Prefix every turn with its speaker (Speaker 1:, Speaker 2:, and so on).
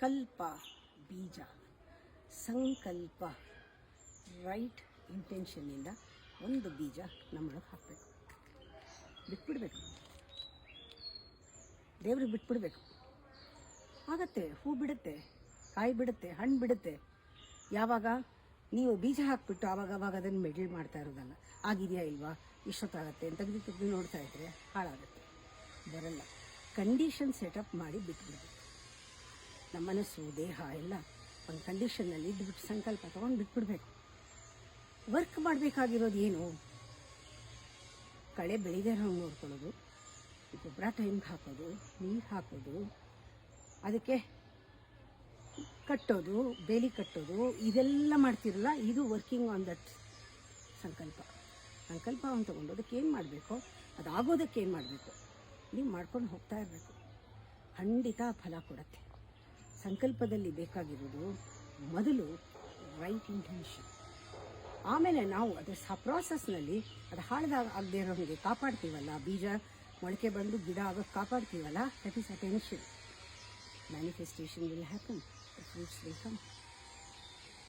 Speaker 1: ಸಂಕಲ್ಪ ಬೀಜ. ಸಂಕಲ್ಪ ರೈಟ್ ಇಂಟೆನ್ಷನ್ನಿಂದ ಒಂದು ಬೀಜ ನಮ್ಮೊಳಗೆ ಹಾಕಬೇಕು, ಬಿಟ್ಬಿಡ್ಬೇಕು, ದೇವ್ರಿಗೆ ಬಿಟ್ಬಿಡ್ಬೇಕು. ಆಗತ್ತೆ, ಹೂ ಬಿಡುತ್ತೆ, ಕಾಯಿ ಬಿಡುತ್ತೆ, ಹಣ್ಣು ಬಿಡುತ್ತೆ. ಯಾವಾಗ ನೀವು ಬೀಜ ಹಾಕ್ಬಿಟ್ಟು ಆವಾಗ ಅದನ್ನು ಮೆಡ್ಲ್ ಮಾಡ್ತಾ ಇರೋದಲ್ಲ, ಆಗಿದೆಯಾ ಇಲ್ವಾ, ಇಷ್ಟೊತ್ತಾಗತ್ತೆ ಅಂತ ತೆಗೆದು ನೋಡ್ತಾ ಇದ್ರೆ ಹಾಳಾಗುತ್ತೆ, ಬರಲ್ಲ. ಕಂಡೀಷನ್ ಸೆಟಪ್ ಮಾಡಿ ಬಿಟ್ಬಿಡ್ಬೇಕು. ನಮ್ಮ ಮನಸ್ಸು ದೇಹ ಎಲ್ಲ ಒಂದು ಕಂಡೀಷನ್ನಲ್ಲಿ ಇದ್ಬಿಟ್ಟು ಸಂಕಲ್ಪ ತೊಗೊಂಡು ಬಿಟ್ಬಿಡ್ಬೇಕು. ವರ್ಕ್ ಮಾಡಬೇಕಾಗಿರೋದು ಏನು? ಕಳೆ ಬೆಳೆದೇ ನೋಡ್ಕೊಳ್ಳೋದು, ಗೊಬ್ಬರ ಟೈಮ್ಗೆ ಹಾಕೋದು, ನೀರು ಹಾಕೋದು, ಅದಕ್ಕೆ ಕಟ್ಟೋದು, ಬೇಲಿ ಕಟ್ಟೋದು, ಇದೆಲ್ಲ ಮಾಡ್ತಿರಲ್ಲ, ಇದು ವರ್ಕಿಂಗ್ ಆನ್ ದಟ್ ಸಂಕಲ್ಪ. ಸಂಕಲ್ಪವನ್ನು ತೊಗೊಂಡು ಅದಕ್ಕೆ ಏನು ಮಾಡಬೇಕು, ಅದಾಗೋದಕ್ಕೆ ಏನು ಮಾಡಬೇಕು, ನೀವು ಮಾಡ್ಕೊಂಡು ಹೋಗ್ತಾ ಇರಬೇಕು. ಖಂಡಿತ ಫಲ ಕೊಡುತ್ತೆ. ಸಂಕಲ್ಪದಲ್ಲಿ ಬೇಕಾಗಿರೋದು ಮೊದಲು ರೈಟ್ ಇಂಟೆನ್ಷನ್. ಆಮೇಲೆ ನಾವು ಅದರ ಪ್ರಾಸೆಸ್ನಲ್ಲಿ ಅದು ಆಗದೆ ಇರೋಂಗೆ ಕಾಪಾಡ್ತೀವಲ್ಲ, ಬೀಜ ಮೊಳಕೆ ಬಂದು ಗಿಡ ಆಗೋಕ್ಕೆ ಕಾಪಾಡ್ತೀವಲ್ಲ, that is attention. Manifestation will happen, the fruits will come.